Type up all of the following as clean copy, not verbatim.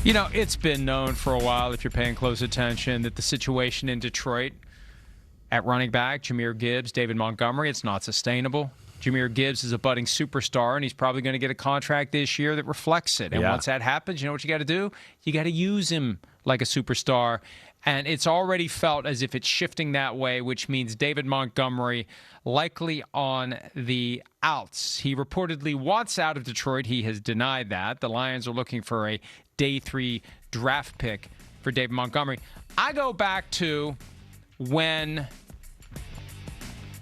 You know, it's been known for a while, if you're paying close attention, that the situation in Detroit at running back, Jahmyr Gibbs, David Montgomery, it's not sustainable. Jahmyr Gibbs is a budding superstar, and he's probably going to get a contract this year that reflects it. And once that happens, you know what you got to do? You got to use him like a superstar. And it's already felt as if it's shifting that way, which means David Montgomery likely on the outs. He reportedly wants out of Detroit. He has denied that. The Lions are looking for a day 3 draft pick for David Montgomery. I go back to when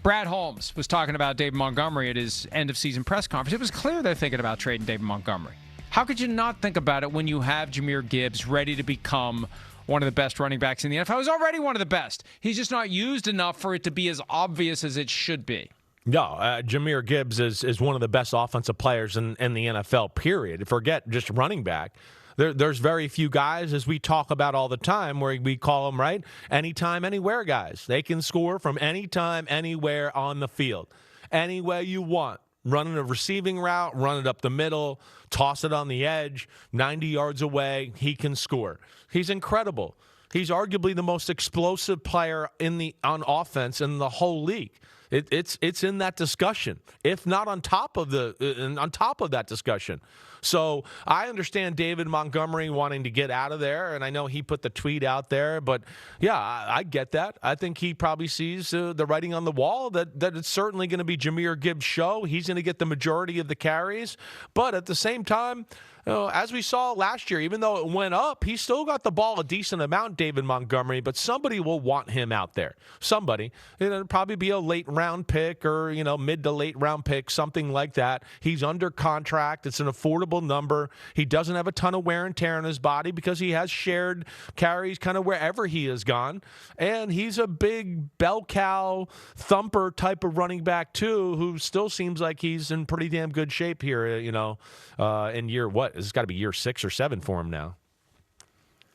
Brad Holmes was talking about David Montgomery at his end-of-season press conference. It was clear they're thinking about trading David Montgomery. How could you not think about it when you have Jahmyr Gibbs ready to become one of the best running backs in the NFL? He's already one of the best. He's just not used enough for it to be as obvious as it should be. No, Jahmyr Gibbs is one of the best offensive players in the NFL, period. Forget just running back. There's very few guys, as we talk about all the time, where we call them, right, anytime, anywhere guys. They can score from anytime, anywhere on the field. Any way you want. Running a receiving route, run it up the middle, toss it on the edge, 90 yards away, he can score. He's incredible. He's arguably the most explosive player on offense in the whole league. It's in that discussion, if not on top of that discussion. So I understand David Montgomery wanting to get out of there, and I know he put the tweet out there. But, yeah, I get that. I think he probably sees the writing on the wall that it's certainly going to be Jahmyr Gibbs' show. He's going to get the majority of the carries. But at the same time, as we saw last year, even though it went up, he still got the ball a decent amount, David Montgomery, but somebody will want him out there. Somebody. It'll probably be a late-round pick or, mid to late-round pick, something like that. He's under contract. It's an affordable number. He doesn't have a ton of wear and tear on his body because he has shared carries kind of wherever he has gone. And he's a big bell cow thumper type of running back, too, who still seems like he's in pretty damn good shape here, in year what? It's got to be year 6 or 7 for him now.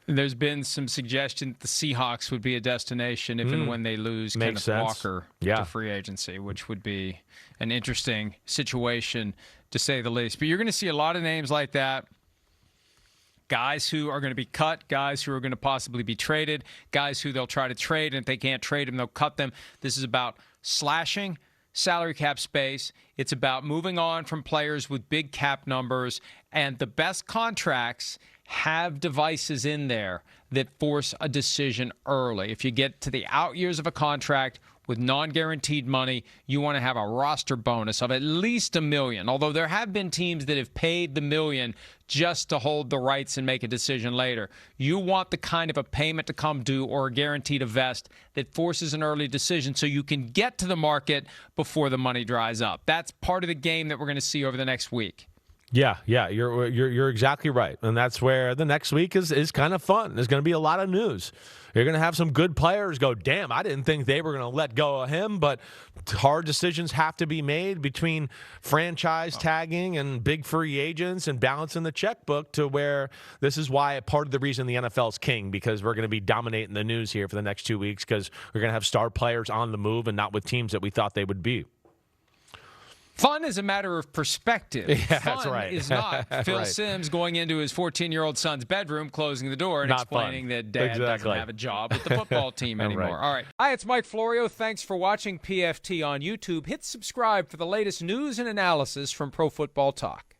There's been some suggestion that the Seahawks would be a destination if and when they lose Kenneth Walker to free agency, which would be an interesting situation to say the least. But you're going to see a lot of names like that. Guys who are going to be cut, guys who are going to possibly be traded, guys who they'll try to trade, and if they can't trade them, they'll cut them. This is about slashing salary cap space. It's about moving on from players with big cap numbers, and the best contracts have devices in there that force a decision early. If you get to the out years of a contract with non-guaranteed money, you want to have a roster bonus of at least $1 million. Although there have been teams that have paid the $1 million just to hold the rights and make a decision later. You want the kind of a payment to come due or a guarantee to vest that forces an early decision so you can get to the market before the money dries up. That's part of the game that we're going to see over the next week. Yeah, you're exactly right. And that's where the next week is kind of fun. There's going to be a lot of news. You're going to have some good players go, damn, I didn't think they were going to let go of him, but hard decisions have to be made between franchise tagging and big free agents and balancing the checkbook to where this is why part of the reason the NFL is king, because we're going to be dominating the news here for the next 2 weeks because we're going to have star players on the move and not with teams that we thought they would be. Fun is a matter of perspective. Yeah, Fun that's right. is not Phil right. Simms going into his 14-year-old son's bedroom, closing the door, and explaining that Dad doesn't have a job with the football team anymore. Right. All right. Hi, it's Mike Florio. Thanks for watching PFT on YouTube. Hit subscribe for the latest news and analysis from Pro Football Talk.